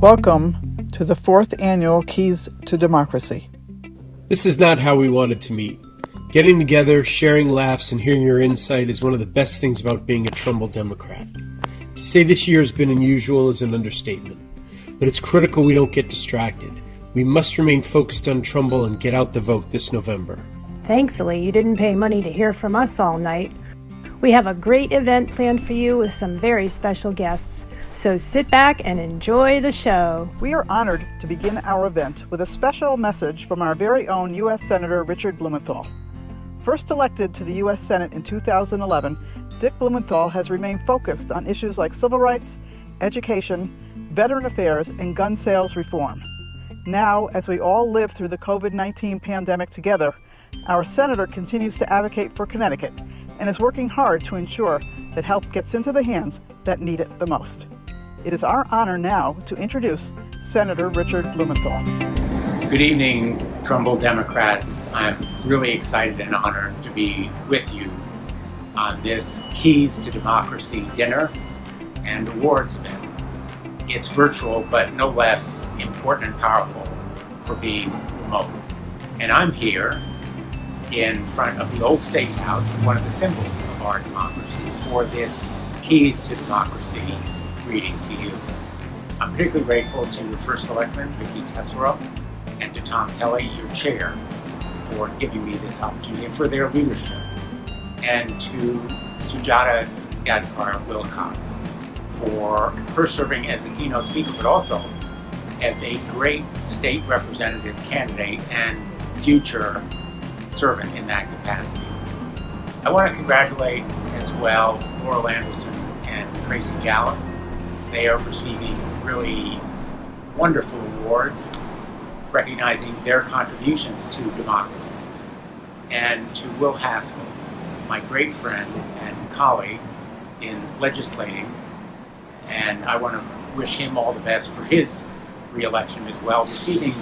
Welcome to the 4th Annual Keys to Democracy. This is not how we wanted to meet. Getting together, sharing laughs, and hearing your insight is one of the best things about being a Trumbull Democrat. To say this year has been unusual is an understatement, but it's critical we don't get distracted. We must remain focused on Trumbull and get out the vote this November. Thankfully, you didn't pay money to hear from us all night. We have a great event planned for you with some very special guests, so sit back and enjoy the show. We are honored to begin our event with a special message from our very own U.S. Senator Richard Blumenthal. First elected to the U.S. Senate in 2011, Dick Blumenthal has remained focused on issues like civil rights, education, veteran affairs, and gun sales reform. Now, as we all live through the COVID-19 pandemic together, our senator continues to advocate for Connecticut and is working hard to ensure that help gets into the hands that need it the most. It is our honor now to introduce Senator Richard Blumenthal. Good evening, Trumbull Democrats. I'm really excited and honored to be with you on this Keys to Democracy dinner and awards event. It's virtual, but no less important and powerful for being remote. And I'm here in front of the old State House, one of the symbols of our democracy, for this Keys to Democracy greeting to you. I'm particularly grateful to your First Selectman, Vicki Tesoro, and to Tom Kelly, your chair, for giving me this opportunity and for their leadership, and to Sujata Gadkar Wilcox for her serving as the keynote speaker, but also as a great state representative candidate and future servant in that capacity. I want to congratulate as well Laurel Anderson and Tracy Gallup. They are receiving really wonderful awards recognizing their contributions to democracy. And to Will Haskell, my great friend and colleague in legislating, and I want to wish him all the best for his re-election as well. Receiving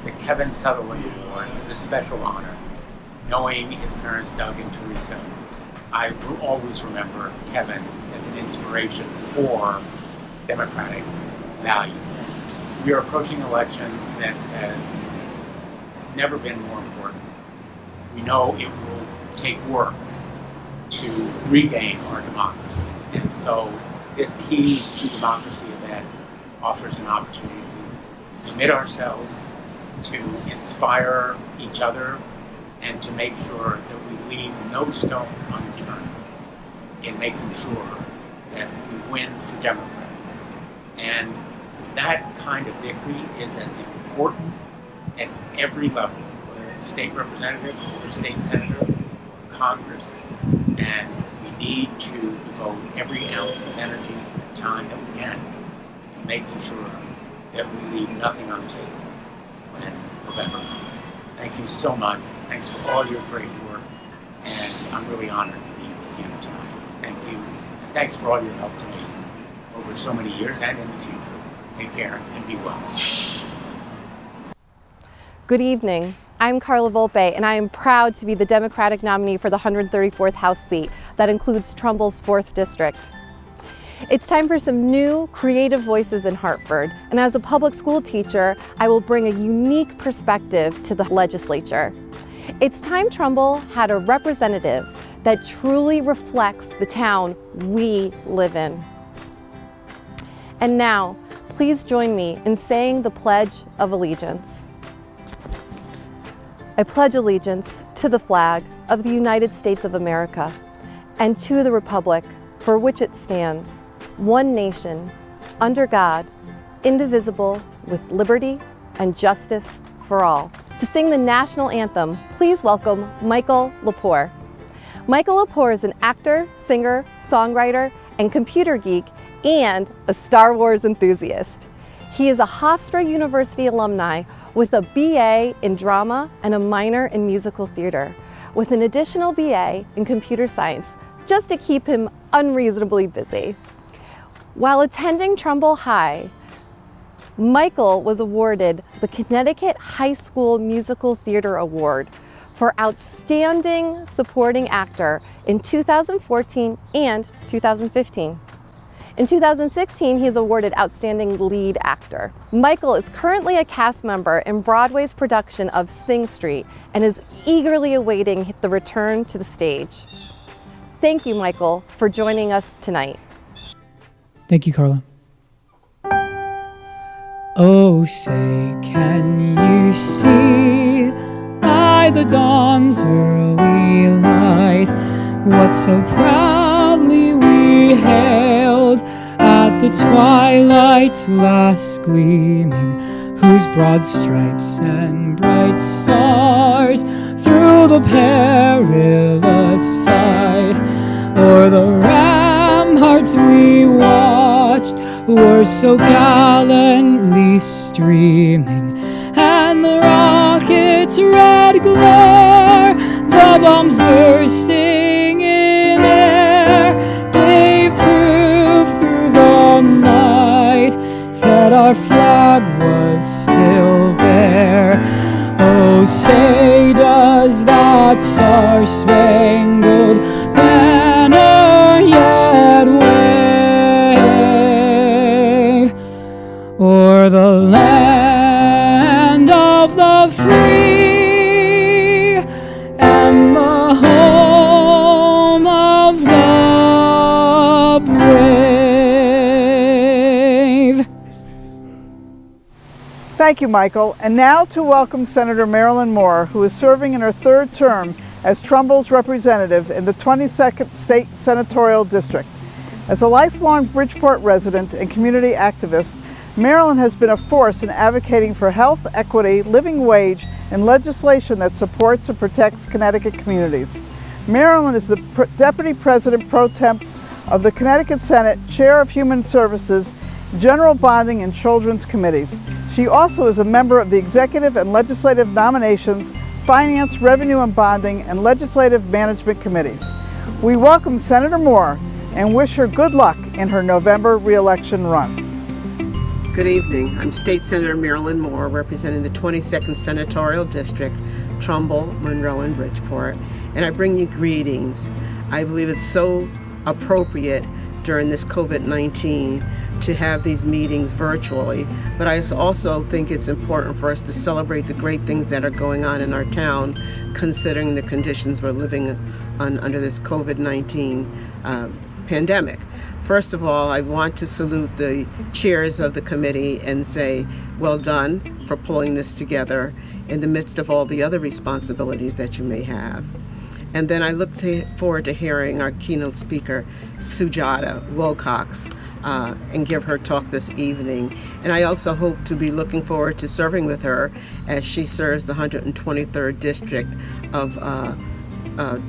the Kevin Sutherland Award is a special honor. Knowing his parents, Doug and Teresa, I will always remember Kevin as an inspiration for democratic values. We are approaching an election that has never been more important. We know it will take work to regain our democracy. And so this Key to Democracy event offers an opportunity to commit ourselves, to inspire each other, and to make sure that we leave no stone unturned in making sure that we win for Democrats. And that kind of victory is as important at every level, whether it's state representative or state senator or Congress. And we need to devote every ounce of energy and time that we can to making sure that we leave nothing on the table when November comes. Thank you so much. Thanks for all your great work. And I'm really honored to be with you tonight. Thank you. And thanks for all your help to me over so many years and in the future. Take care and be well. Good evening. I'm Carla Volpe, and I am proud to be the Democratic nominee for the 134th House seat that includes Trumbull's 4th District. It's time for some new, creative voices in Hartford, and as a public school teacher, I will bring a unique perspective to the legislature. It's time Trumbull had a representative that truly reflects the town we live in. And now, please join me in saying the Pledge of Allegiance. I pledge allegiance to the flag of the United States of America and to the republic for which it stands, one nation, under God, indivisible, with liberty and justice for all. To sing the national anthem, please welcome Michael Lepore. Michael Lepore is an actor, singer, songwriter, and computer geek, and a Star Wars enthusiast. He is a Hofstra University alumni with a BA in drama and a minor in musical theater, with an additional BA in computer science, just to keep him unreasonably busy. While attending Trumbull High, Michael was awarded the Connecticut High School Musical Theater Award for Outstanding Supporting Actor in 2014 and 2015. In 2016, he is awarded Outstanding Lead Actor. Michael is currently a cast member in Broadway's production of Sing Street and is eagerly awaiting the return to the stage. Thank you, Michael, for joining us tonight. Thank you, Carla. Oh, say, can you see by the dawn's early light what so proudly we hailed at the twilight's last gleaming, whose broad stripes and bright stars through the perilous fight o'er the ramparts we watched were so gallantly streaming, and the rocket's red glare, the bombs bursting in air, gave proof through the night that our flag was still there. Oh, say, does that star-spangled banner yet wave o'er the land of the free and the home of the brave? Thank you, Michael. And now to welcome Senator Marilyn Moore, who is serving in her third term as Trumbull's representative in the 22nd State Senatorial District. As a lifelong Bridgeport resident and community activist, Marilyn has been a force in advocating for health, equity, living wage, and legislation that supports and protects Connecticut communities. Marilyn is the Deputy President Pro Temp of the Connecticut Senate, Chair of Human Services, General Bonding, and Children's Committees. She also is a member of the Executive and Legislative Nominations, Finance, Revenue and Bonding, and Legislative Management Committees. We welcome Senator Moore and wish her good luck in her November re-election run. Good evening. I'm State Senator Marilyn Moore, representing the 22nd Senatorial District, Trumbull, Monroe, and Bridgeport, and I bring you greetings. I believe it's so appropriate during this COVID-19 to have these meetings virtually, but I also think it's important for us to celebrate the great things that are going on in our town, considering the conditions we're living under this COVID-19 pandemic. First of all, I want to salute the chairs of the committee and say, well done for pulling this together in the midst of all the other responsibilities that you may have. And then I look forward to hearing our keynote speaker, Sujata Wilcox, and give her talk this evening. And I also hope to be looking forward to serving with her as she serves the 123rd District of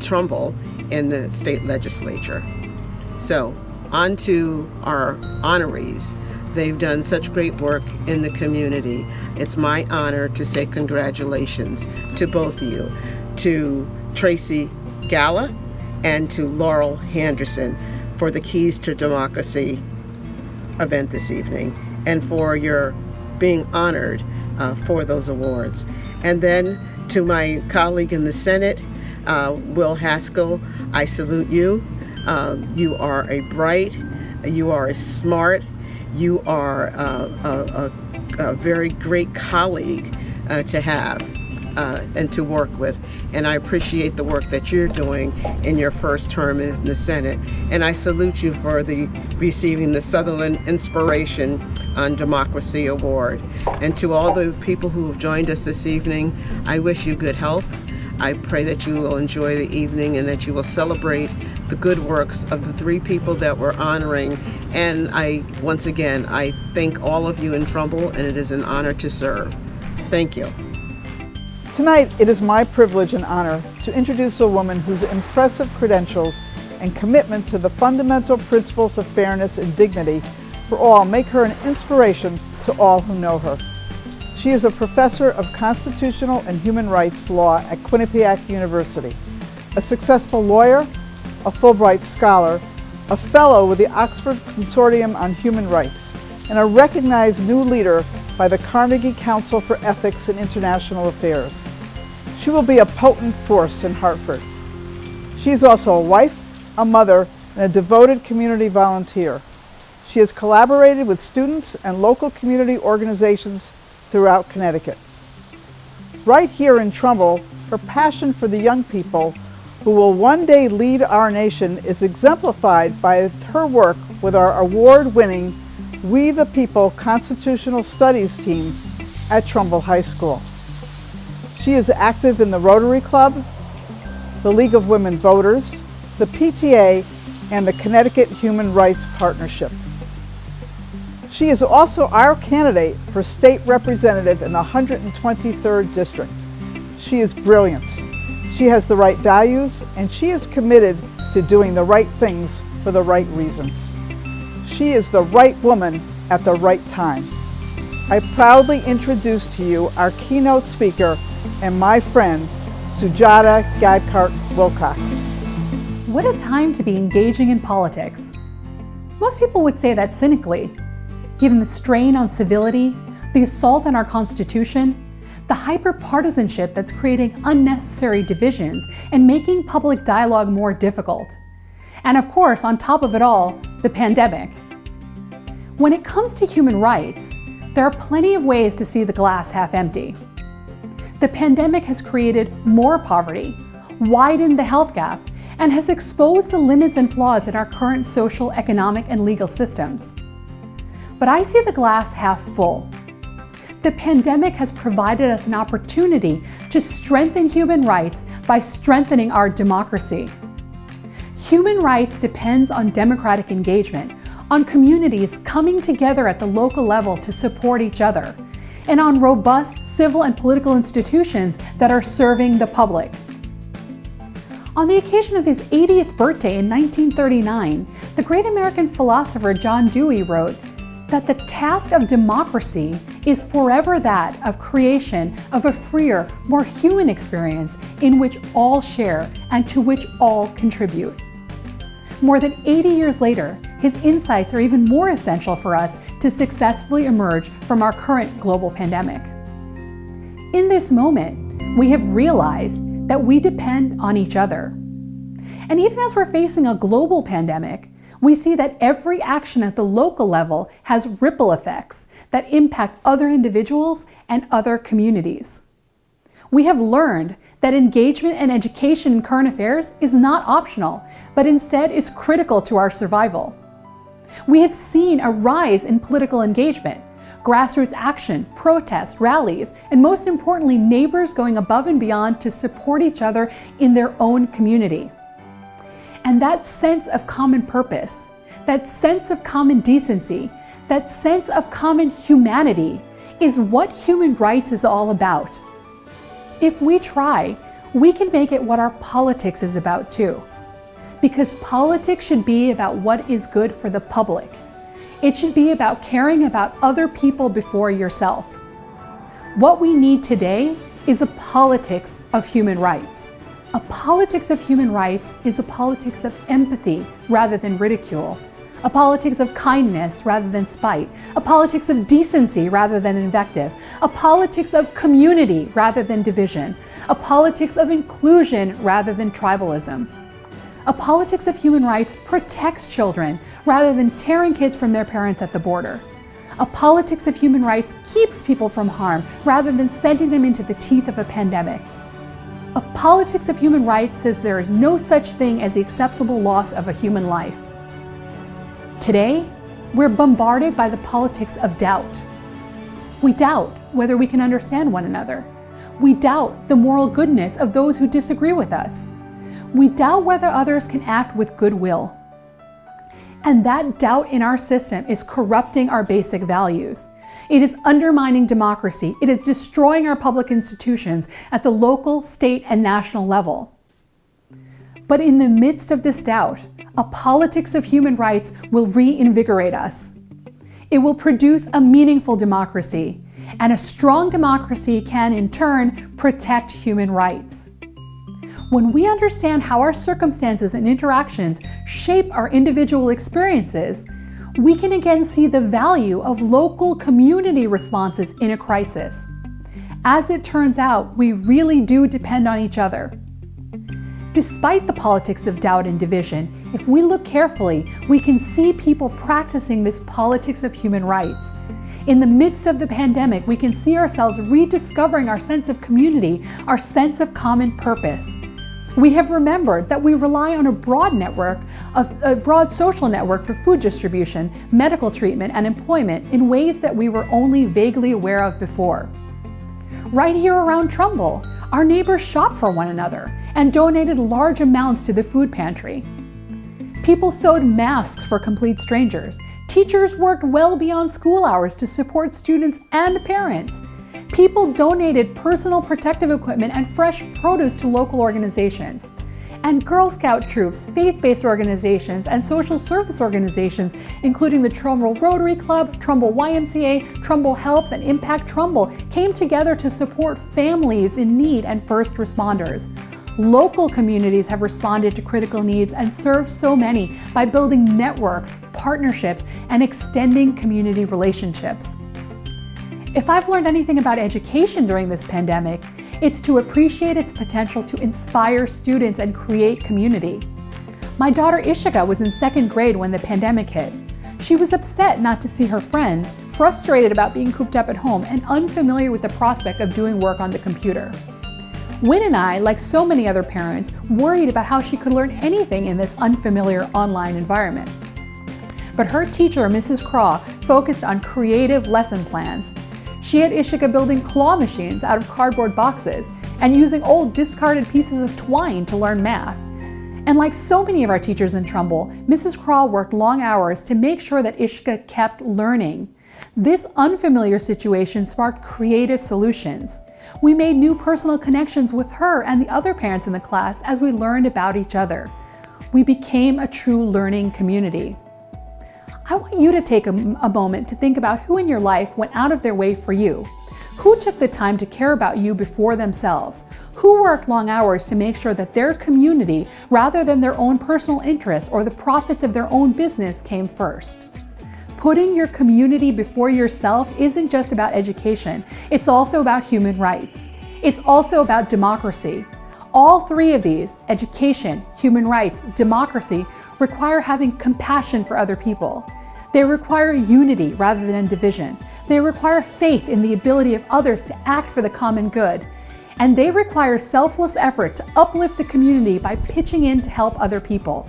Trumbull in the state legislature. So, on to our honorees. They've done such great work in the community. It's my honor to say congratulations to both of you, to Tracy Galla and to Laurel Henderson for the Keys to Democracy event this evening and for your being honored for those awards. And then to my colleague in the Senate, Will Haskell, I salute you. You are a bright, you are a smart, you are a very great colleague to have and to work with. And I appreciate the work that you're doing in your first term in the Senate. And I salute you for receiving the Sutherland Inspiration on Democracy Award. And to all the people who have joined us this evening, I wish you good health. I pray that you will enjoy the evening and that you will celebrate the good works of the three people that we're honoring. And once again, I thank all of you in Trumbull, and it is an honor to serve. Thank you. Tonight, it is my privilege and honor to introduce a woman whose impressive credentials and commitment to the fundamental principles of fairness and dignity for all make her an inspiration to all who know her. She is a professor of constitutional and human rights law at Quinnipiac University, a successful lawyer, a Fulbright scholar, a fellow with the Oxford Consortium on Human Rights, and a recognized new leader by the Carnegie Council for Ethics and International Affairs. She will be a potent force in Hartford. She is also a wife, a mother, and a devoted community volunteer. She has collaborated with students and local community organizations throughout Connecticut. Right here in Trumbull, her passion for the young people who will one day lead our nation is exemplified by her work with our award-winning We the People Constitutional Studies team at Trumbull High School. She is active in the Rotary Club, the League of Women Voters, the PTA, and the Connecticut Human Rights Partnership. She is also our candidate for state representative in the 123rd District. She is brilliant. She has the right values, and she is committed to doing the right things for the right reasons. She is the right woman at the right time. I proudly introduce to you our keynote speaker and my friend, Sujata Gadkart-Wilcox. What a time to be engaging in politics. Most people would say that cynically, given the strain on civility, the assault on our Constitution, the hyper-partisanship that's creating unnecessary divisions and making public dialogue more difficult. And of course, on top of it all, the pandemic. When it comes to human rights, there are plenty of ways to see the glass half empty. The pandemic has created more poverty, widened the health gap, and has exposed the limits and flaws in our current social, economic, and legal systems. But I see the glass half full. The pandemic has provided us an opportunity to strengthen human rights by strengthening our democracy. Human rights depends on democratic engagement, on communities coming together at the local level to support each other, and on robust civil and political institutions that are serving the public. On the occasion of his 80th birthday in 1939, the great American philosopher John Dewey wrote that the task of democracy is forever that of creation of a freer, more human experience in which all share and to which all contribute. More than 80 years later, his insights are even more essential for us to successfully emerge from our current global pandemic. In this moment, we have realized that we depend on each other. And even as we're facing a global pandemic, we see that every action at the local level has ripple effects that impact other individuals and other communities. We have learned that engagement and education in current affairs is not optional, but instead is critical to our survival. We have seen a rise in political engagement, grassroots action, protests, rallies, and most importantly, neighbors going above and beyond to support each other in their own community. And that sense of common purpose, that sense of common decency, that sense of common humanity is what human rights is all about. If we try, we can make it what our politics is about too. Because politics should be about what is good for the public. It should be about caring about other people before yourself. What we need today is a politics of human rights. A politics of human rights is a politics of empathy rather than ridicule, a politics of kindness rather than spite, a politics of decency rather than invective, a politics of community rather than division, a politics of inclusion rather than tribalism. A politics of human rights protects children rather than tearing kids from their parents at the border. A politics of human rights keeps people from harm rather than sending them into the teeth of a pandemic. A politics of human rights says there is no such thing as the acceptable loss of a human life. Today, we're bombarded by the politics of doubt. We doubt whether we can understand one another. We doubt the moral goodness of those who disagree with us. We doubt whether others can act with goodwill. And that doubt in our system is corrupting our basic values. It is undermining democracy. It is destroying our public institutions at the local, state, and national level. But in the midst of this doubt, a politics of human rights will reinvigorate us. It will produce a meaningful democracy, and a strong democracy can, in turn, protect human rights. When we understand how our circumstances and interactions shape our individual experiences, we can again see the value of local community responses in a crisis. As it turns out, we really do depend on each other. Despite the politics of doubt and division, if we look carefully, we can see people practicing this politics of human rights. In the midst of the pandemic, we can see ourselves rediscovering our sense of community, our sense of common purpose. We have remembered that we rely on a broad social network for food distribution, medical treatment, and employment in ways that we were only vaguely aware of before. Right here around Trumbull, our neighbors shop for one another and donated large amounts to the food pantry. People sewed masks for complete strangers. Teachers worked well beyond school hours to support students and parents. People donated personal protective equipment and fresh produce to local organizations. And Girl Scout troops, faith-based organizations, and social service organizations, including the Trumbull Rotary Club, Trumbull YMCA, Trumbull Helps, and Impact Trumbull, came together to support families in need and first responders. Local communities have responded to critical needs and served so many by building networks, partnerships, and extending community relationships. If I've learned anything about education during this pandemic, it's to appreciate its potential to inspire students and create community. My daughter Ishika was in 2nd grade when the pandemic hit. She was upset not to see her friends, frustrated about being cooped up at home, and unfamiliar with the prospect of doing work on the computer. Wynn and I, like so many other parents, worried about how she could learn anything in this unfamiliar online environment. But her teacher, Mrs. Craw, focused on creative lesson plans. She had Ishika building claw machines out of cardboard boxes and using old discarded pieces of twine to learn math. And like so many of our teachers in Trumbull, Mrs. Craw worked long hours to make sure that Ishika kept learning. This unfamiliar situation sparked creative solutions. We made new personal connections with her and the other parents in the class as we learned about each other. We became a true learning community. I want you to take a moment to think about who in your life went out of their way for you. Who took the time to care about you before themselves? Who worked long hours to make sure that their community, rather than their own personal interests or the profits of their own business, came first? Putting your community before yourself isn't just about education, it's also about human rights. It's also about democracy. All three of these, education, human rights, democracy, require having compassion for other people. They require unity rather than division. They require faith in the ability of others to act for the common good. And they require selfless effort to uplift the community by pitching in to help other people.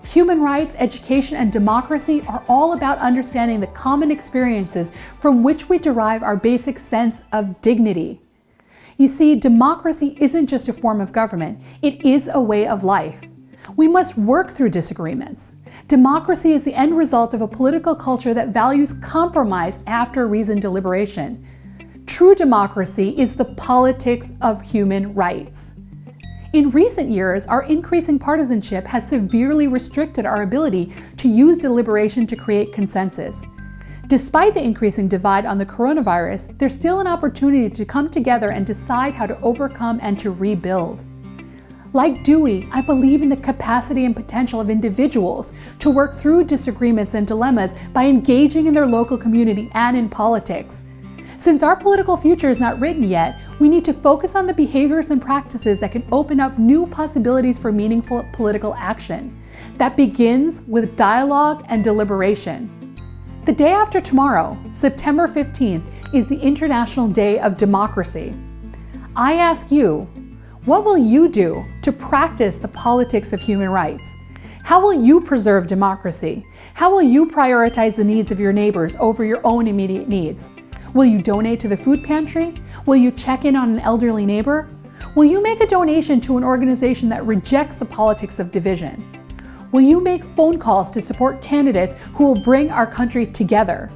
Human rights, education, and democracy are all about understanding the common experiences from which we derive our basic sense of dignity. You see, democracy isn't just a form of government, it is a way of life. We must work through disagreements. Democracy is the end result of a political culture that values compromise after reasoned deliberation. True democracy is the politics of human rights. In recent years, our increasing partisanship has severely restricted our ability to use deliberation to create consensus. Despite the increasing divide on the coronavirus, there's still an opportunity to come together and decide how to overcome and to rebuild. Like Dewey, I believe in the capacity and potential of individuals to work through disagreements and dilemmas by engaging in their local community and in politics. Since our political future is not written yet, we need to focus on the behaviors and practices that can open up new possibilities for meaningful political action. That begins with dialogue and deliberation. The day after tomorrow, September 15th, is the International Day of Democracy. I ask you, what will you do to practice the politics of human rights? How will you preserve democracy? How will you prioritize the needs of your neighbors over your own immediate needs? Will you donate to the food pantry? Will you check in on an elderly neighbor? Will you make a donation to an organization that rejects the politics of division? Will you make phone calls to support candidates who will bring our country together?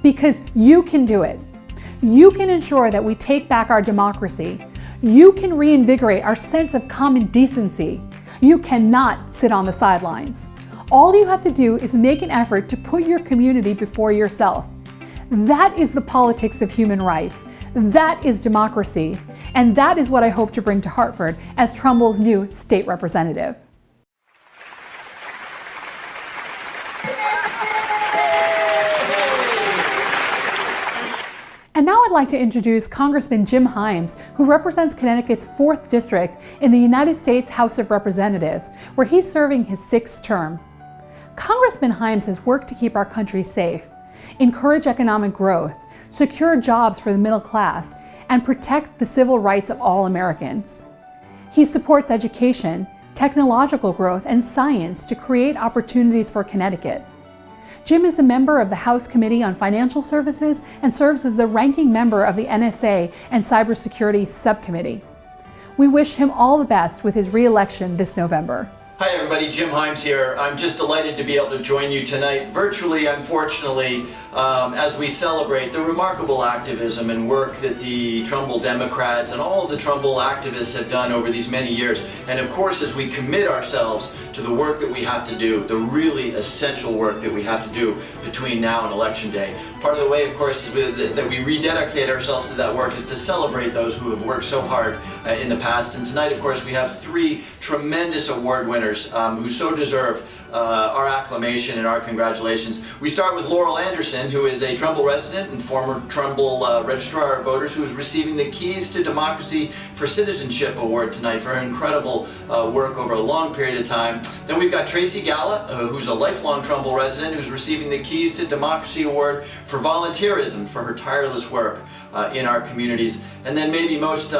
Because you can do it. You can ensure that we take back our democracy. You can reinvigorate our sense of common decency. You cannot sit on the sidelines. All you have to do is make an effort to put your community before yourself. That is the politics of human rights. That is democracy. And that is what I hope to bring to Hartford as Trumbull's new state representative. And now I'd like to introduce Congressman Jim Himes, who represents Connecticut's 4th District in the United States House of Representatives, where he's serving his 6th term. Congressman Himes has worked to keep our country safe, encourage economic growth, secure jobs for the middle class, and protect the civil rights of all Americans. He supports education, technological growth, and science to create opportunities for Connecticut. Jim is a member of the House Committee on Financial Services and serves as the ranking member of the NSA and Cybersecurity Subcommittee. We wish him all the best with his re-election this November. Hi everybody, Jim Himes here. I'm just delighted to be able to join you tonight, virtually, unfortunately, as we celebrate the remarkable activism and work that the Trumbull Democrats and all of the Trumbull activists have done over these many years. And of course, as we commit ourselves to the work that we have to do, the really essential work that we have to do between now and Election Day. Part of the way, of course, that we rededicate ourselves to that work is to celebrate those who have worked so hard in the past. And tonight, of course, we have 3 tremendous award winners who so deserve our acclamation and our congratulations. We start with Laurel Anderson, who is a Trumbull resident and former Trumbull Registrar of Voters, who is receiving the Keys to Democracy for Citizenship Award tonight for her incredible work over a long period of time. Then we've got Tracy Galla, who's a lifelong Trumbull resident, who's receiving the Keys to Democracy Award for volunteerism for her tireless work in our communities. And then maybe most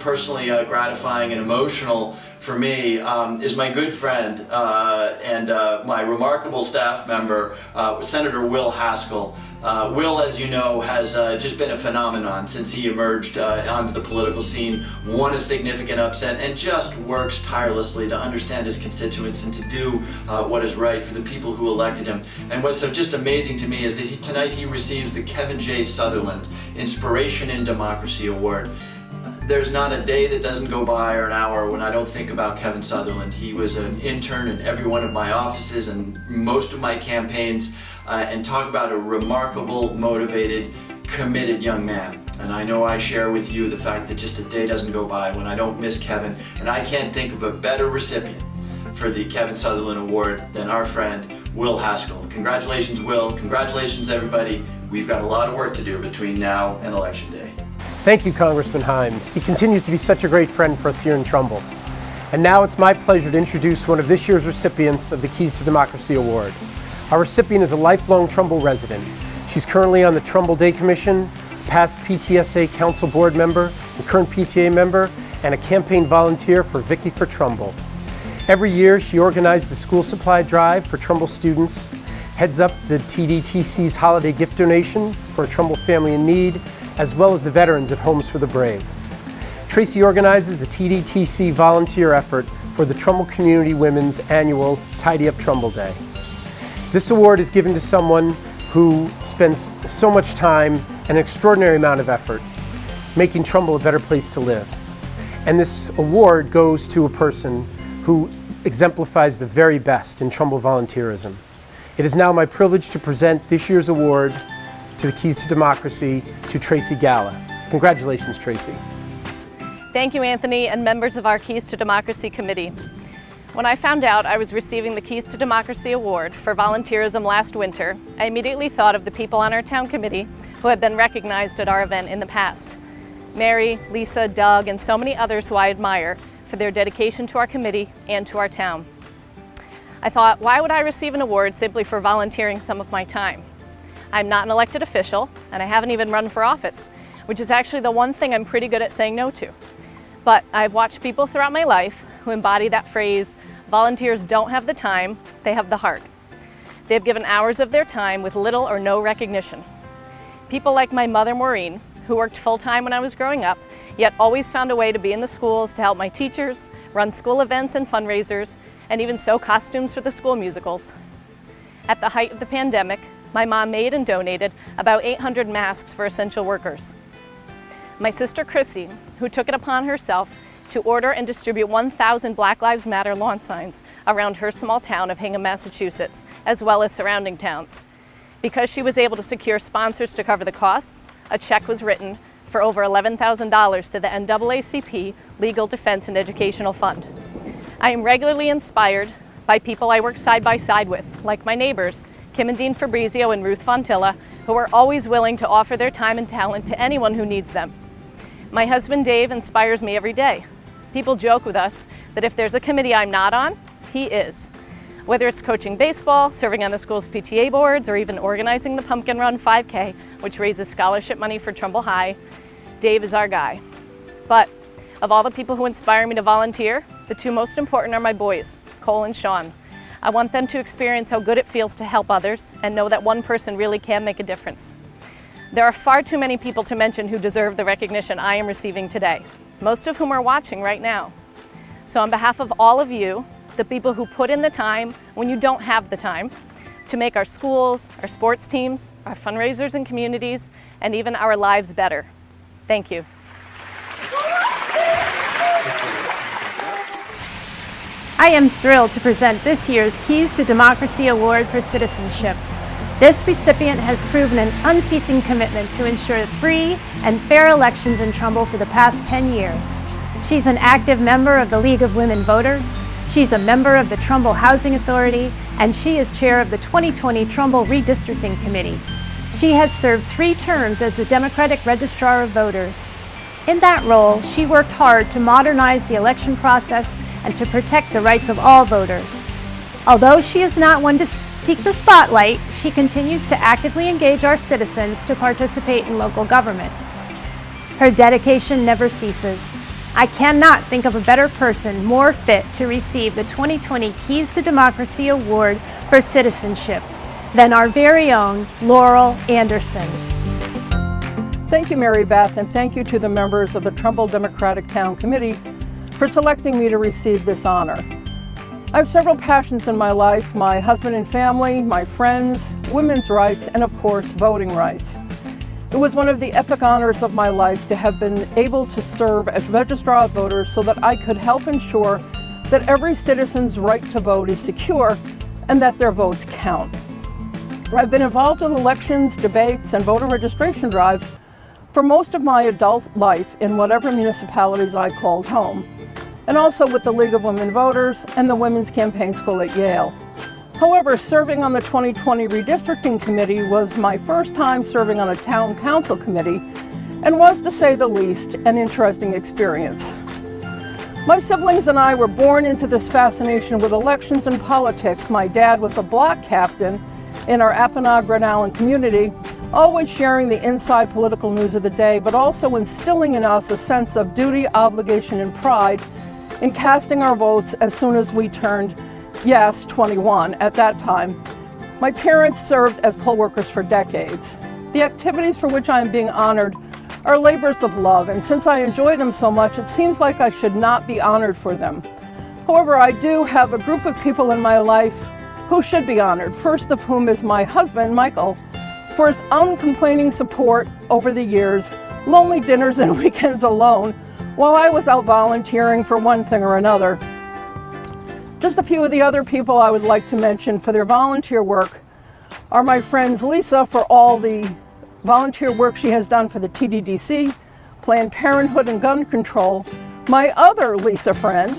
personally gratifying and emotional for me is my good friend and my remarkable staff member, Senator Will Haskell. Will, as you know, has just been a phenomenon since he emerged onto the political scene, won a significant upset, and just works tirelessly to understand his constituents and to do what is right for the people who elected him. And what's so just amazing to me is that tonight he receives the Kevin J. Sutherland Inspiration in Democracy Award. There's not a day that doesn't go by or an hour when I don't think about Kevin Sutherland. He was an intern in every one of my offices and most of my campaigns, and talk about a remarkable, motivated, committed young man. And I know I share with you the fact that just a day doesn't go by when I don't miss Kevin, and I can't think of a better recipient for the Kevin Sutherland Award than our friend Will Haskell. Congratulations, Will. Congratulations, everybody. We've got a lot of work to do between now and Election Day. Thank you, Congressman Himes. He continues to be such a great friend for us here in Trumbull. And now it's my pleasure to introduce one of this year's recipients of the Keys to Democracy Award. Our recipient is a lifelong Trumbull resident. She's currently on the Trumbull Day Commission, past PTSA Council Board member, and current PTA member, and a campaign volunteer for Vicky for Trumbull. Every year, she organizes the school supply drive for Trumbull students, heads up the TDTC's holiday gift donation for a Trumbull family in need, as well as the veterans at Homes for the Brave. Tracy organizes the TDTC volunteer effort for the Trumbull Community Women's annual Tidy Up Trumbull Day. This award is given to someone who spends so much time and an extraordinary amount of effort making Trumbull a better place to live. And this award goes to a person who exemplifies the very best in Trumbull volunteerism. It is now my privilege to present this year's award to the Keys to Democracy to Tracy Galla. Congratulations, Tracy. Thank you, Anthony, and members of our Keys to Democracy Committee. When I found out I was receiving the Keys to Democracy Award for volunteerism last winter, I immediately thought of the people on our town committee who have been recognized at our event in the past. Mary, Lisa, Doug, and so many others who I admire for their dedication to our committee and to our town. I thought, why would I receive an award simply for volunteering some of my time? I'm not an elected official, and I haven't even run for office, which is actually the one thing I'm pretty good at saying no to. But I've watched people throughout my life who embody that phrase, volunteers don't have the time, they have the heart. They've given hours of their time with little or no recognition. People like my mother, Maureen, who worked full-time when I was growing up, yet always found a way to be in the schools to help my teachers, run school events and fundraisers, and even sew costumes for the school musicals. At the height of the pandemic, my mom made and donated about 800 masks for essential workers. My sister Chrissy, who took it upon herself to order and distribute 1,000 Black Lives Matter lawn signs around her small town of Hingham, Massachusetts, as well as surrounding towns. Because she was able to secure sponsors to cover the costs, a check was written for over $11,000 to the NAACP Legal Defense and Educational Fund. I am regularly inspired by people I work side by side with, like my neighbors, Kim and Dean Fabrizio and Ruth Fontilla, who are always willing to offer their time and talent to anyone who needs them. My husband Dave inspires me every day. People joke with us that if there's a committee I'm not on, he is. Whether it's coaching baseball, serving on the school's PTA boards, or even organizing the Pumpkin Run 5K, which raises scholarship money for Trumbull High, Dave is our guy. But of all the people who inspire me to volunteer, the two most important are my boys, Cole and Sean. I want them to experience how good it feels to help others and know that one person really can make a difference. There are far too many people to mention who deserve the recognition I am receiving today, most of whom are watching right now. So on behalf of all of you, the people who put in the time when you don't have the time, to make our schools, our sports teams, our fundraisers and communities, and even our lives better. Thank you. I am thrilled to present this year's Keys to Democracy Award for Citizenship. This recipient has proven an unceasing commitment to ensure free and fair elections in Trumbull for the past 10 years. She's an active member of the League of Women Voters, she's a member of the Trumbull Housing Authority, and she is chair of the 2020 Trumbull Redistricting Committee. She has served 3 terms as the Democratic Registrar of Voters. In that role, she worked hard to modernize the election process and to protect the rights of all voters. Although she is not one to seek the spotlight, she continues to actively engage our citizens to participate in local government. Her dedication never ceases. I cannot think of a better person more fit to receive the 2020 Keys to Democracy Award for Citizenship than our very own Laurel Anderson. Thank you, Mary Beth, and thank you to the members of the Trumbull Democratic Town Committee for selecting me to receive this honor. I have several passions in my life: my husband and family, my friends, women's rights, and of course, voting rights. It was one of the epic honors of my life to have been able to serve as Registrar of Voters so that I could help ensure that every citizen's right to vote is secure and that their votes count. I've been involved in elections, debates, and voter registration drives for most of my adult life in whatever municipalities I called home, and also with the League of Women Voters and the Women's Campaign School at Yale. However, serving on the 2020 Redistricting Committee was my first time serving on a town council committee, and was, to say the least, an interesting experience. My siblings and I were born into this fascination with elections and politics. My dad was a block captain in our Apponaug-Grand Island community, always sharing the inside political news of the day, but also instilling in us a sense of duty, obligation, and pride in casting our votes as soon as we turned, 21 at that time. My parents served as poll workers for decades. The activities for which I am being honored are labors of love, and since I enjoy them so much, it seems like I should not be honored for them. However, I do have a group of people in my life who should be honored, first of whom is my husband, Michael, for his uncomplaining support over the years, lonely dinners and weekends alone, while I was out volunteering for one thing or another. Just a few of the other people I would like to mention for their volunteer work are my friends Lisa for all the volunteer work she has done for the TDDC, Planned Parenthood, and gun control, my other Lisa friend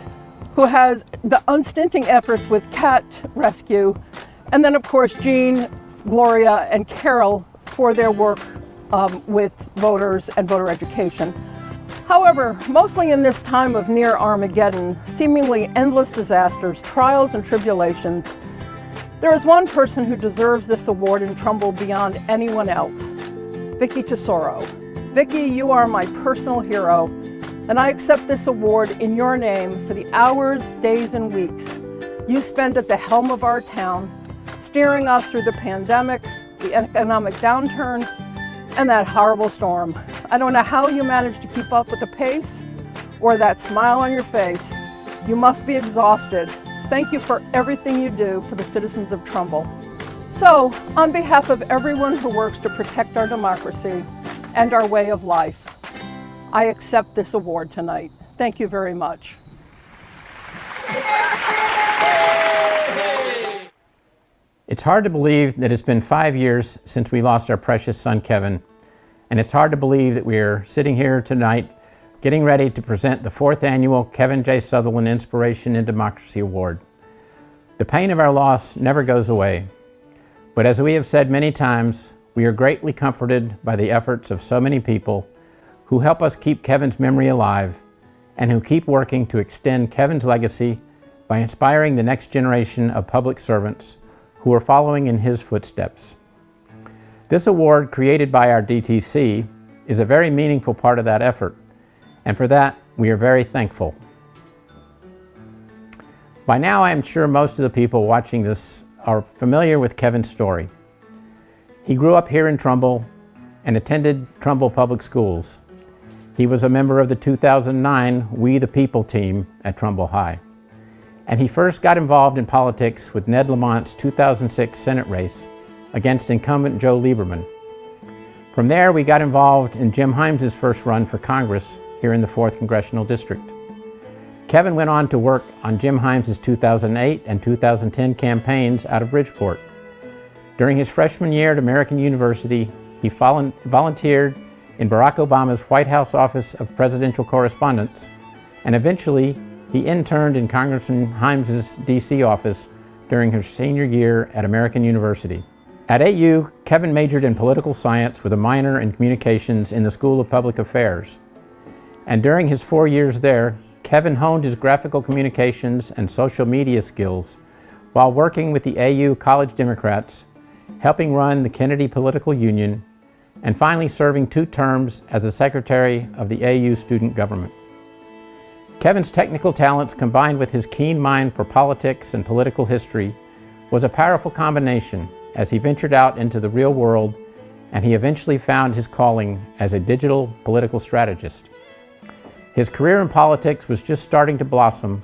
who has the unstinting efforts with cat rescue, and then of course Jean, Gloria, and Carol for their work with voters and voter education. However, mostly in this time of near Armageddon, seemingly endless disasters, trials, and tribulations, there is one person who deserves this award in Trumbull beyond anyone else: Vicki Tesoro. Vicki, you are my personal hero, and I accept this award in your name for the hours, days, and weeks you spent at the helm of our town, steering us through the pandemic, the economic downturn, and that horrible storm. I don't know how you managed to keep up with the pace or that smile on your face. You must be exhausted. Thank you for everything you do for the citizens of Trumbull. So, on behalf of everyone who works to protect our democracy and our way of life, I accept this award tonight. Thank you very much. It's hard to believe that it's been 5 years since we lost our precious son, Kevin, and it's hard to believe that we're sitting here tonight getting ready to present the 4th annual Kevin J. Sutherland Inspiration in Democracy Award. The pain of our loss never goes away, but as we have said many times, we are greatly comforted by the efforts of so many people who help us keep Kevin's memory alive and who keep working to extend Kevin's legacy by inspiring the next generation of public servants who are following in his footsteps. This award, created by our DTC, is a very meaningful part of that effort, and for that, we are very thankful. By now, I am sure most of the people watching this are familiar with Kevin's story. He grew up here in Trumbull and attended Trumbull Public Schools. He was a member of the 2009 We the People team at Trumbull High. And he first got involved in politics with Ned Lamont's 2006 Senate race against incumbent Joe Lieberman. From there, we got involved in Jim Hymes's first run for Congress here in the 4th Congressional District. Kevin went on to work on Jim Hymes's 2008 and 2010 campaigns out of Bridgeport. During his freshman year at American University, he volunteered in Barack Obama's White House Office of Presidential Correspondence, and eventually he interned in Congressman Hymes's DC office during his senior year at American University. At AU, Kevin majored in political science with a minor in communications in the School of Public Affairs. And during his 4 years there, Kevin honed his graphical communications and social media skills while working with the AU College Democrats, helping run the Kennedy Political Union, and finally serving 2 terms as the Secretary of the AU Student Government. Kevin's technical talents combined with his keen mind for politics and political history was a powerful combination as he ventured out into the real world, and he eventually found his calling as a digital political strategist. His career in politics was just starting to blossom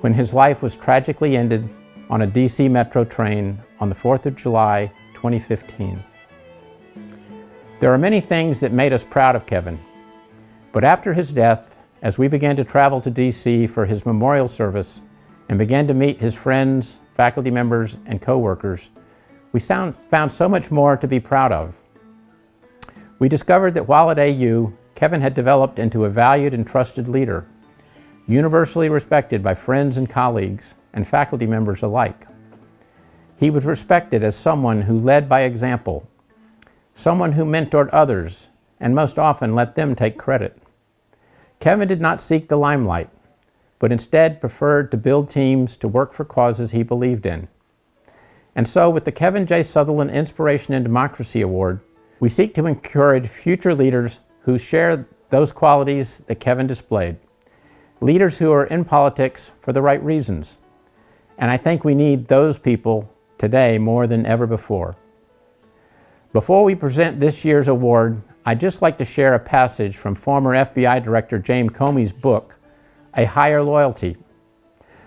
when his life was tragically ended on a DC Metro train on the 4th of July, 2015. There are many things that made us proud of Kevin, but after his death, as we began to travel to DC for his memorial service and began to meet his friends, faculty members, and co-workers, we found so much more to be proud of. We discovered that while at AU, Kevin had developed into a valued and trusted leader, universally respected by friends and colleagues and faculty members alike. He was respected as someone who led by example, someone who mentored others and most often let them take credit. Kevin did not seek the limelight, but instead preferred to build teams to work for causes he believed in. And so with the Kevin J. Sutherland Inspiration in Democracy Award, we seek to encourage future leaders who share those qualities that Kevin displayed. Leaders who are in politics for the right reasons. And I think we need those people today more than ever before. Before we present this year's award, I'd just like to share a passage from former FBI Director James Comey's book, A Higher Loyalty.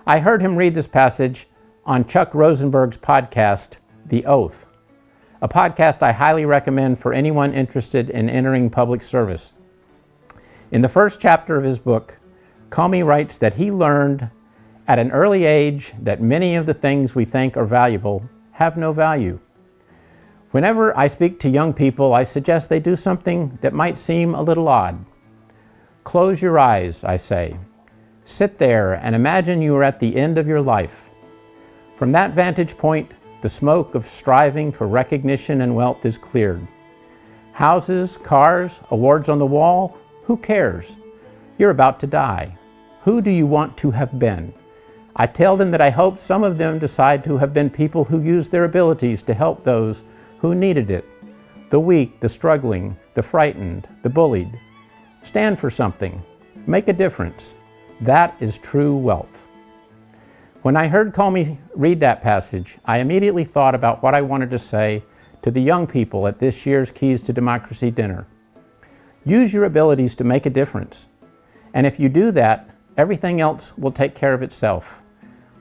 I heard him read this passage on Chuck Rosenberg's podcast, The Oath, a podcast I highly recommend for anyone interested in entering public service. In the first chapter of his book, Comey writes that he learned at an early age that many of the things we think are valuable have no value. Whenever I speak to young people, I suggest they do something that might seem a little odd. Close your eyes, I say. Sit there and imagine you are at the end of your life. From that vantage point, the smoke of striving for recognition and wealth is cleared. Houses, cars, awards on the wall, who cares? You're about to die. Who do you want to have been? I tell them that I hope some of them decide to have been people who used their abilities to help those who needed it. The weak, the struggling, the frightened, the bullied. Stand for something. Make a difference. That is true wealth. When I heard Comey read that passage, I immediately thought about what I wanted to say to the young people at this year's Keys to Democracy dinner. Use your abilities to make a difference. And if you do that, everything else will take care of itself.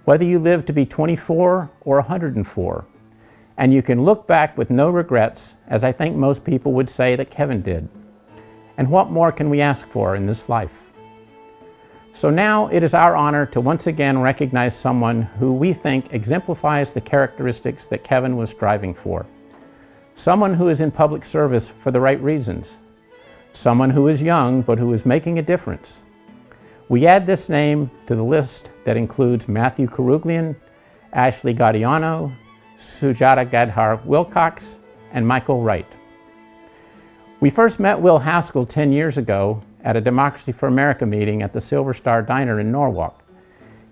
Whether you live to be 24 or 104. And you can look back with no regrets, as I think most people would say that Kevin did. And what more can we ask for in this life? So now it is our honor to once again recognize someone who we think exemplifies the characteristics that Kevin was striving for. Someone who is in public service for the right reasons. Someone who is young but who is making a difference. We add this name to the list that includes Matthew Karuglian, Ashley Gaudiano, Sujata Gadhar Wilcox, and Michael Wright. We first met Will Haskell 10 years ago at a Democracy for America meeting at the Silver Star Diner in Norwalk.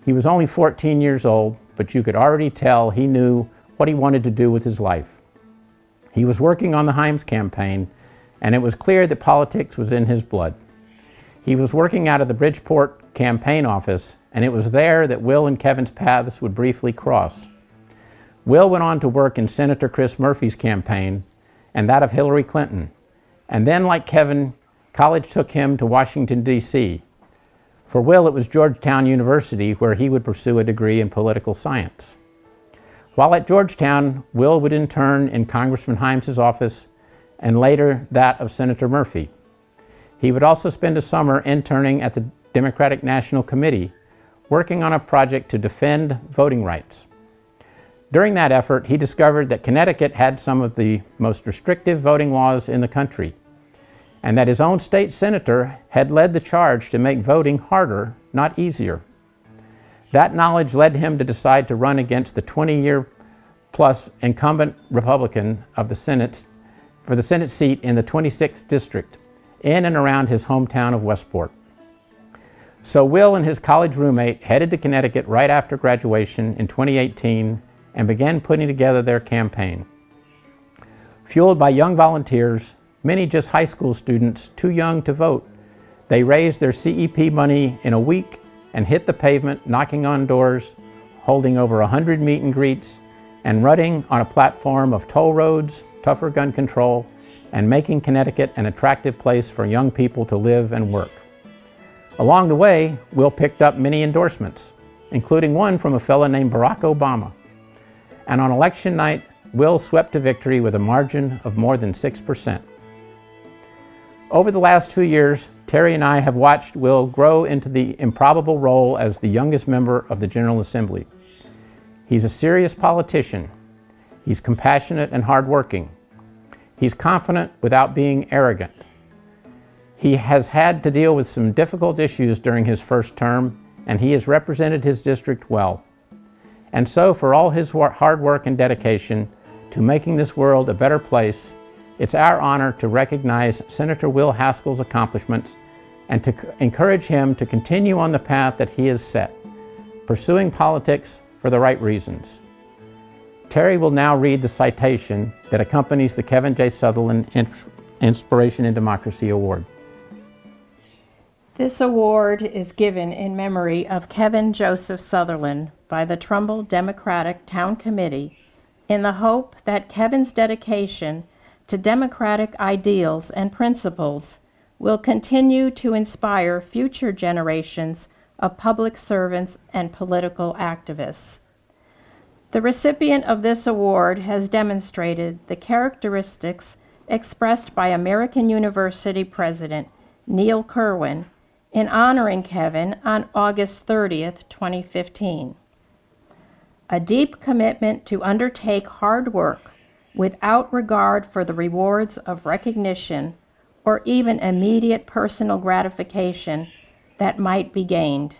He was only 14 years old, but you could already tell he knew what he wanted to do with his life. He was working on the Himes campaign, and it was clear that politics was in his blood. He was working out of the Bridgeport campaign office, and it was there that Will and Kevin's paths would briefly cross. Will went on to work in Senator Chris Murphy's campaign and that of Hillary Clinton. And then, like Kevin, college took him to Washington, D.C. For Will, it was Georgetown University, where he would pursue a degree in political science. While at Georgetown, Will would intern in Congressman Himes' office and later that of Senator Murphy. He would also spend a summer interning at the Democratic National Committee, working on a project to defend voting rights. During that effort, he discovered that Connecticut had some of the most restrictive voting laws in the country, and that his own state senator had led the charge to make voting harder, not easier. That knowledge led him to decide to run against the 20-year-plus incumbent Republican of the Senate for the Senate seat in the 26th district, in and around his hometown of Westport. So Will and his college roommate headed to Connecticut right after graduation in 2018 and began putting together their campaign. Fueled by young volunteers, many just high school students too young to vote, they raised their CEP money in a week and hit the pavement, knocking on doors, holding over 100 meet and greets, and running on a platform of toll roads, tougher gun control, and making Connecticut an attractive place for young people to live and work. Along the way, Will picked up many endorsements, including one from a fellow named Barack Obama. And on election night, Will swept to victory with a margin of more than 6%. Over the last 2 years, Terry and I have watched Will grow into the improbable role as the youngest member of the General Assembly. He's a serious politician. He's compassionate and hardworking. He's confident without being arrogant. He has had to deal with some difficult issues during his first term, and he has represented his district well. And so, for all his hard work and dedication to making this world a better place, it's our honor to recognize Senator Will Haskell's accomplishments and to encourage him to continue on the path that he has set, pursuing politics for the right reasons. Terry will now read the citation that accompanies the Kevin J. Sutherland Inspiration in Democracy Award. This award is given in memory of Kevin Joseph Sutherland by the Trumbull Democratic Town Committee in the hope that Kevin's dedication to democratic ideals and principles will continue to inspire future generations of public servants and political activists. The recipient of this award has demonstrated the characteristics expressed by American University President Neil Kerwin in honoring Kevin on August 30th, 2015. A deep commitment to undertake hard work without regard for the rewards of recognition or even immediate personal gratification that might be gained.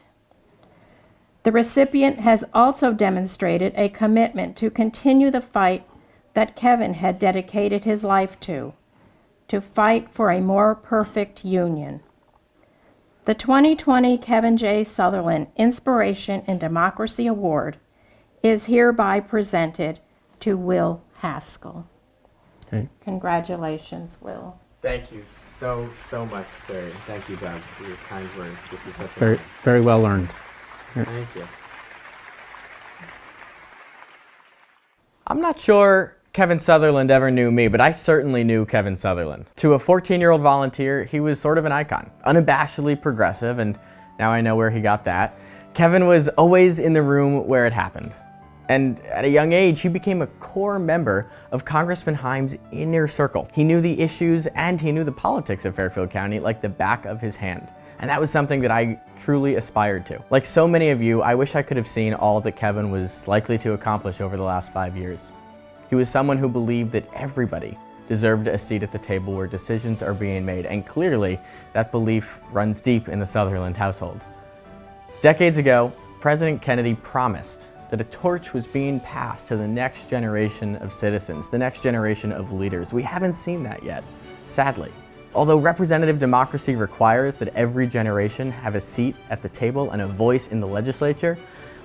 The recipient has also demonstrated a commitment to continue the fight that Kevin had dedicated his life to fight for a more perfect union. The 2020 Kevin J. Sutherland Inspiration in Democracy Award is hereby presented to Will Haskell. Okay. Congratulations, Will. Thank you so much, Terry. Thank you, Doug, for your kind words. This is such Very, very well earned. Thank you. I'm not sure Kevin Sutherland ever knew me, but I certainly knew Kevin Sutherland. To a 14-year-old volunteer, he was sort of an icon, unabashedly progressive, and now I know where he got that. Kevin was always in the room where it happened. And at a young age, he became a core member of Congressman Himes' inner circle. He knew the issues and he knew the politics of Fairfield County like the back of his hand. And that was something that I truly aspired to. Like so many of you, I wish I could have seen all that Kevin was likely to accomplish over the last 5 years. He was someone who believed that everybody deserved a seat at the table where decisions are being made, and clearly that belief runs deep in the Sutherland household. Decades ago, President Kennedy promised that a torch was being passed to the next generation of citizens, the next generation of leaders. We haven't seen that yet, sadly. Although representative democracy requires that every generation have a seat at the table and a voice in the legislature,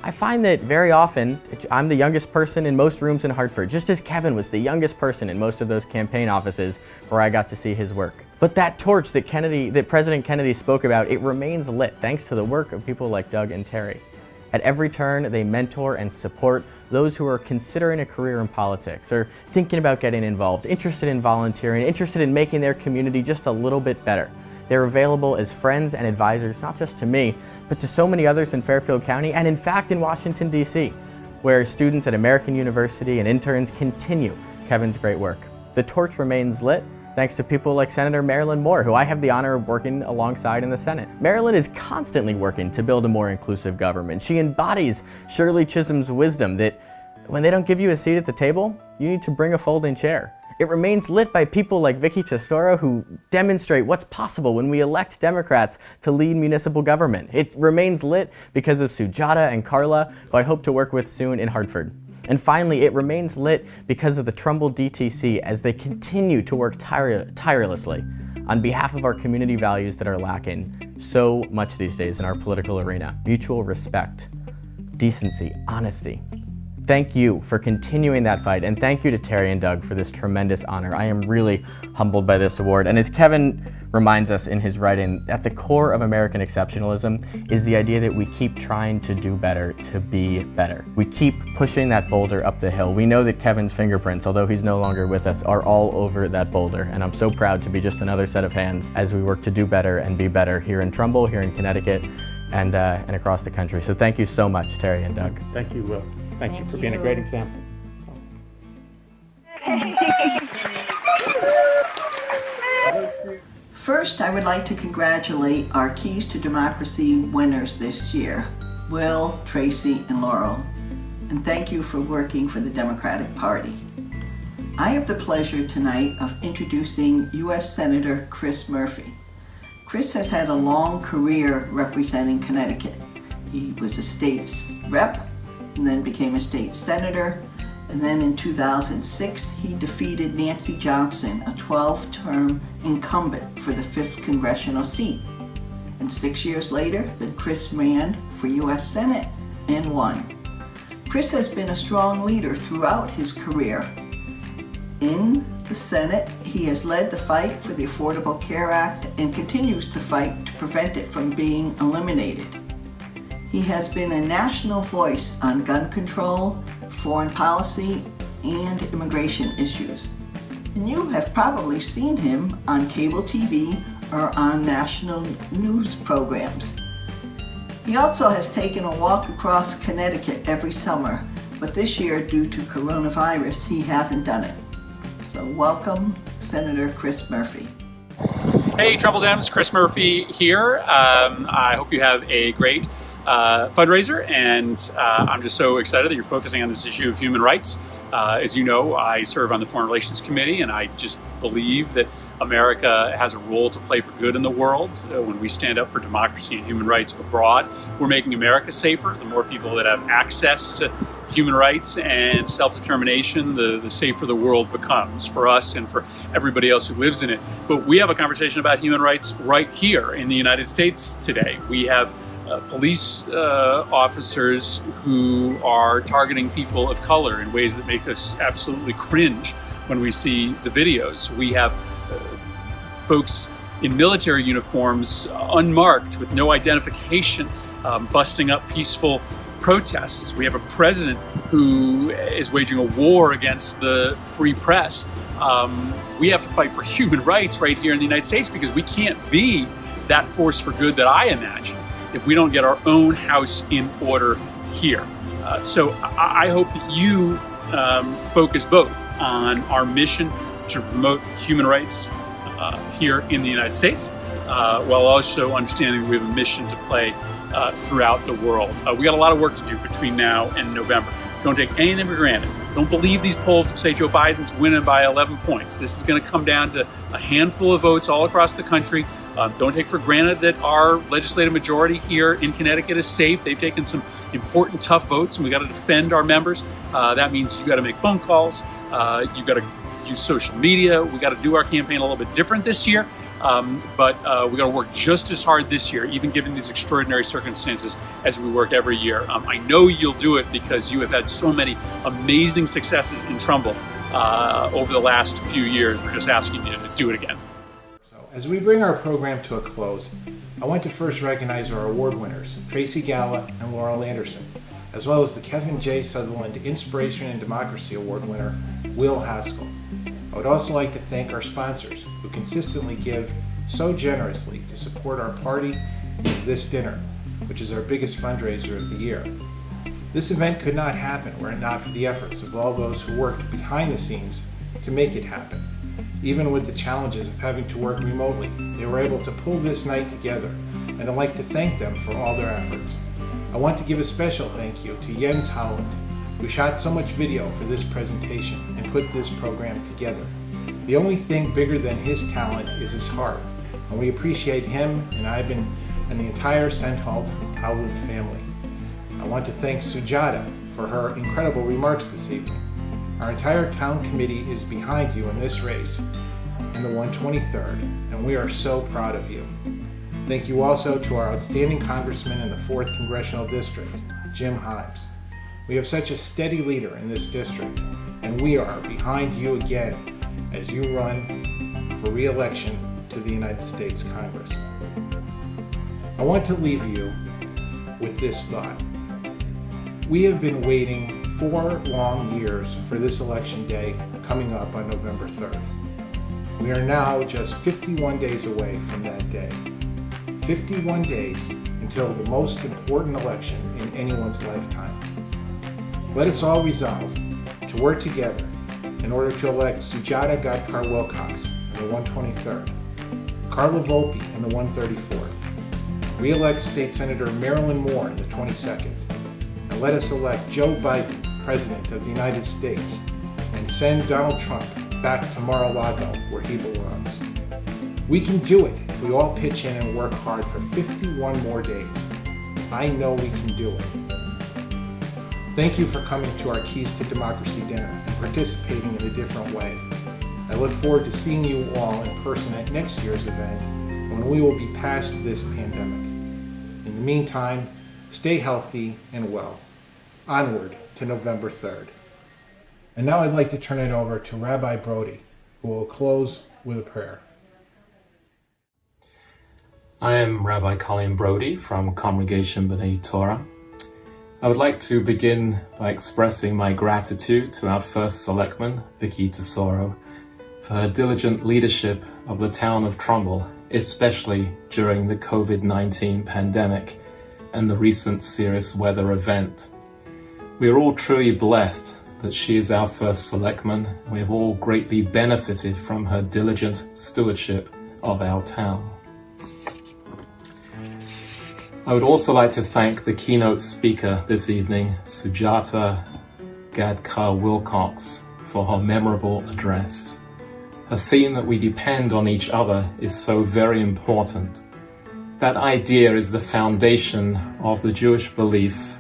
I find that very often I'm the youngest person in most rooms in Hartford, just as Kevin was the youngest person in most of those campaign offices where I got to see his work. But that torch that President Kennedy spoke about, it remains lit thanks to the work of people like Doug and Terry. At every turn, they mentor and support those who are considering a career in politics or thinking about getting involved, interested in volunteering, interested in making their community just a little bit better. They're available as friends and advisors, not just to me, but to so many others in Fairfield County and in fact in Washington, D.C., where students at American University and interns continue Kevin's great work. The torch remains lit thanks to people like Senator Marilyn Moore, who I have the honor of working alongside in the Senate. Marilyn is constantly working to build a more inclusive government. She embodies Shirley Chisholm's wisdom that when they don't give you a seat at the table, you need to bring a folding chair. It remains lit by people like Vicky Tesoro, who demonstrate what's possible when we elect Democrats to lead municipal government. It remains lit because of Sujata and Carla, who I hope to work with soon in Hartford. And finally, it remains lit because of the Trumbull DTC as they continue to work tirelessly on behalf of our community values that are lacking so much these days in our political arena: mutual respect, decency, honesty. Thank you for continuing that fight, and thank you to Terry and Doug for this tremendous honor. I am really humbled by this award. And as Kevin reminds us in his writing, at the core of American exceptionalism is the idea that we keep trying to do better, to be better. We keep pushing that boulder up the hill. We know that Kevin's fingerprints, although he's no longer with us, are all over that boulder, and I'm so proud to be just another set of hands as we work to do better and be better here in Trumbull, here in Connecticut, and across the country. So thank you so much, Terry and Doug. Thank you, Will. Thank you for being a great example. First, I would like to congratulate our Keys to Democracy winners this year, Will, Tracy, and Laurel, and thank you for working for the Democratic Party. I have the pleasure tonight of introducing U.S. Senator Chris Murphy. Chris has had a long career representing Connecticut. He was a state rep, and then became a state senator, and then in 2006 he defeated Nancy Johnson, a 12-term incumbent for the 5th congressional seat. And 6 years later, then Chris ran for U.S. Senate and won. Chris has been a strong leader throughout his career. In the Senate, he has led the fight for the Affordable Care Act and continues to fight to prevent it from being eliminated. He has been a national voice on gun control, foreign policy, and immigration issues. And you have probably seen him on cable TV or on national news programs. He also has taken a walk across Connecticut every summer, but this year, due to coronavirus, he hasn't done it. So welcome, Senator Chris Murphy. Hey, Trumbull Dems, Chris Murphy here. I hope you have a great fundraiser, and I'm just so excited that you're focusing on this issue of human rights. As you know, I serve on the Foreign Relations Committee, and I just believe that America has a role to play for good in the world. When we stand up for democracy and human rights abroad, we're making America safer. The more people that have access to human rights and self-determination, the safer the world becomes for us and for everybody else who lives in it. But we have a conversation about human rights right here in the United States today. We have police officers who are targeting people of color in ways that make us absolutely cringe when we see the videos. We have folks in military uniforms, unmarked, with no identification, busting up peaceful protests. We have a president who is waging a war against the free press. We have to fight for human rights right here in the United States, because we can't be that force for good that I imagine if we don't get our own house in order here. So I hope that you focus both on our mission to promote human rights here in the United States, while also understanding that we have a mission to play throughout the world. We got a lot of work to do between now and November. Don't take anything for granted. Don't believe these polls that say Joe Biden's winning by 11 points. This is going to come down to a handful of votes all across the country. Don't take for granted that our legislative majority here in Connecticut is safe. They've taken some important, tough votes, and we got to defend our members. That means you got to make phone calls. You got to use social media. We got to do our campaign a little bit different this year. But we got to work just as hard this year, even given these extraordinary circumstances, as we work every year. I know you'll do it because you have had so many amazing successes in Trumbull over the last few years. We're just asking you to do it again. As we bring our program to a close, I want to first recognize our award winners, Tracy Galla and Laurel Anderson, as well as the Kevin J. Sutherland Inspiration and Democracy Award winner, Will Haskell. I would also like to thank our sponsors who consistently give so generously to support our party and this dinner, which is our biggest fundraiser of the year. This event could not happen were it not for the efforts of all those who worked behind the scenes to make it happen. Even with the challenges of having to work remotely, they were able to pull this night together, and I'd like to thank them for all their efforts. I want to give a special thank you to Jens Holland, who shot so much video for this presentation and put this program together. The only thing bigger than his talent is his heart, and we appreciate him and Ivan and the entire Senthold Howland family. I want to thank Sujata for her incredible remarks this evening. Our entire town committee is behind you in this race in the 123rd, and we are so proud of you. Thank you also to our outstanding congressman in the 4th Congressional District, Jim Himes. We have such a steady leader in this district, and we are behind you again as you run for re-election to the United States Congress. I want to leave you with this thought. We have been waiting 4 long years for this election day coming up on November 3rd. We are now just 51 days away from that day. 51 days until the most important election in anyone's lifetime. Let us all resolve to work together in order to elect Sujata Gadkar Wilcox in the 123rd, Carla Volpe in the 134th, re-elect State Senator Marilyn Moore in the 22nd, and let us elect Joe Biden President of the United States and send Donald Trump back to Mar-a-Lago where he belongs. We can do it if we all pitch in and work hard for 51 more days. I know we can do it. Thank you for coming to our Keys to Democracy dinner and participating in a different way. I look forward to seeing you all in person at next year's event when we will be past this pandemic. In the meantime, stay healthy and well. Onward to November 3rd. And now I'd like to turn it over to Rabbi Brody, who will close with a prayer. I am Rabbi Colin Brody from Congregation B'nai Torah. I would like to begin by expressing my gratitude to our first selectman, Vicky Tesoro, for her diligent leadership of the town of Trumbull, especially during the COVID-19 pandemic and the recent serious weather event. We are all truly blessed that she is our first selectman. We have all greatly benefited from her diligent stewardship of our town. I would also like to thank the keynote speaker this evening, Sujata Gadkar Wilcox, for her memorable address. Her theme that we depend on each other is so very important. That idea is the foundation of the Jewish belief,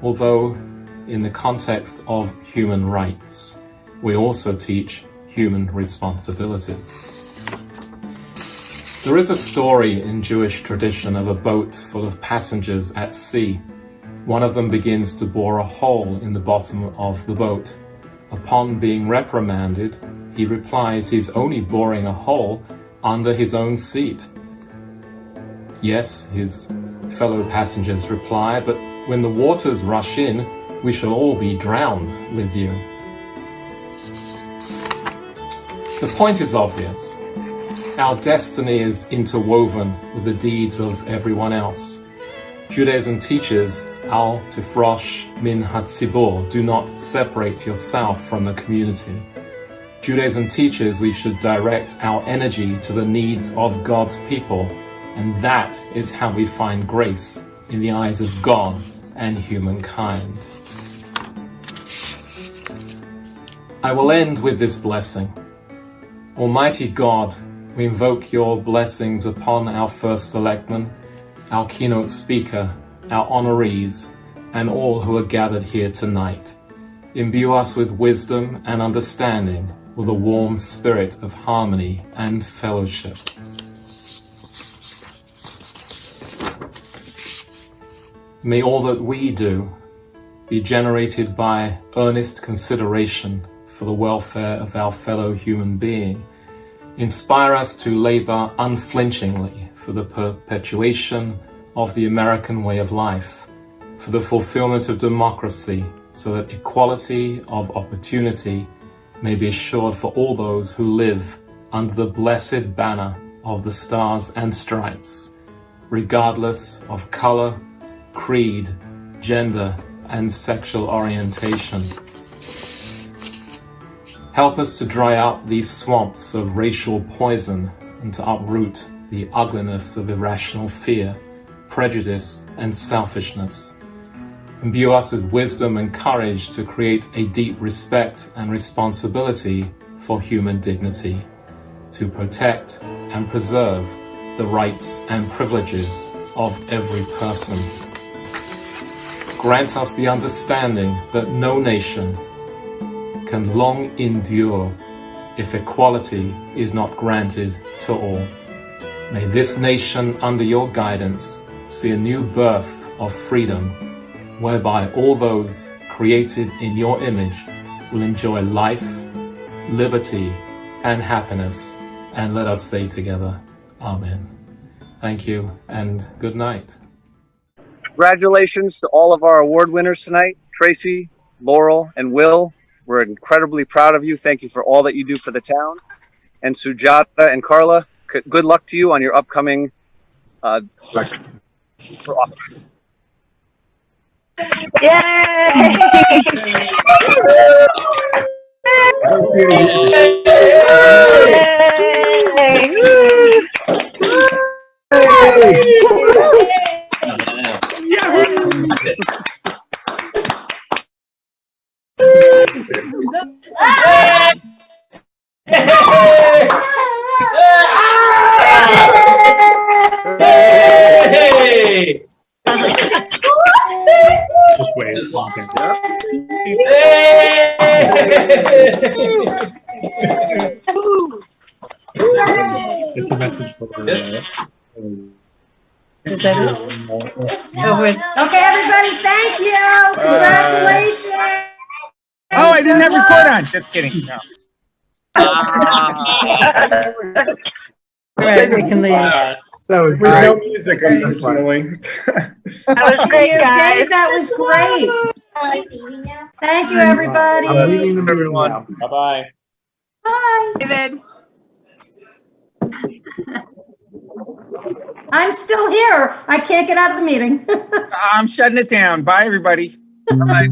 although in the context of human rights, we also teach human responsibilities. There is a story in Jewish tradition of a boat full of passengers at sea. One of them begins to bore a hole in the bottom of the boat. Upon being reprimanded, he replies he's only boring a hole under his own seat. Yes, his fellow passengers reply, but when the waters rush in, we shall all be drowned with you. The point is obvious. Our destiny is interwoven with the deeds of everyone else. Judaism teaches, Al tifrosh min hatzibor, do not separate yourself from the community. Judaism teaches we should direct our energy to the needs of God's people, and that is how we find grace in the eyes of God and humankind. I will end with this blessing. Almighty God, We invoke your blessings upon our first selectman, our keynote speaker, our honorees, and all who are gathered here tonight. Imbue us with wisdom and understanding, with a warm spirit of harmony and fellowship. May all that we do be generated by earnest consideration for the welfare of our fellow human being. Inspire us to labor unflinchingly for the perpetuation of the American way of life, for the fulfillment of democracy, so that equality of opportunity may be assured for all those who live under the blessed banner of the Stars and Stripes, regardless of color, creed, gender, and sexual orientation. Help us to dry up these swamps of racial poison and to uproot the ugliness of irrational fear, prejudice, and selfishness. Imbue us with wisdom and courage to create a deep respect and responsibility for human dignity, to protect and preserve the rights and privileges of every person. Grant us the understanding that no nation can long endure if equality is not granted to all. May this nation, under your guidance, see a new birth of freedom, whereby all those created in your image will enjoy life, liberty, and happiness. And let us say together, Amen. Thank you, and good night. Congratulations to all of our award winners tonight, Tracy, Laurel, and Will. We're incredibly proud of you. Thank you for all that you do for the town. And Sujata and Carla, good luck to you on your upcoming It's a message for Is that it? Okay, everybody, thank you. Congratulations. Oh, I didn't have record on. Just kidding. No. Right, we can leave. That was There's no great. music, unfortunately. That was great, guys. Dave, that was great. Thank you, everybody. I'm leaving the meeting now. Bye-bye. Bye. David. I'm still here. I can't get out of the meeting. I'm shutting it down. Bye, everybody. Bye.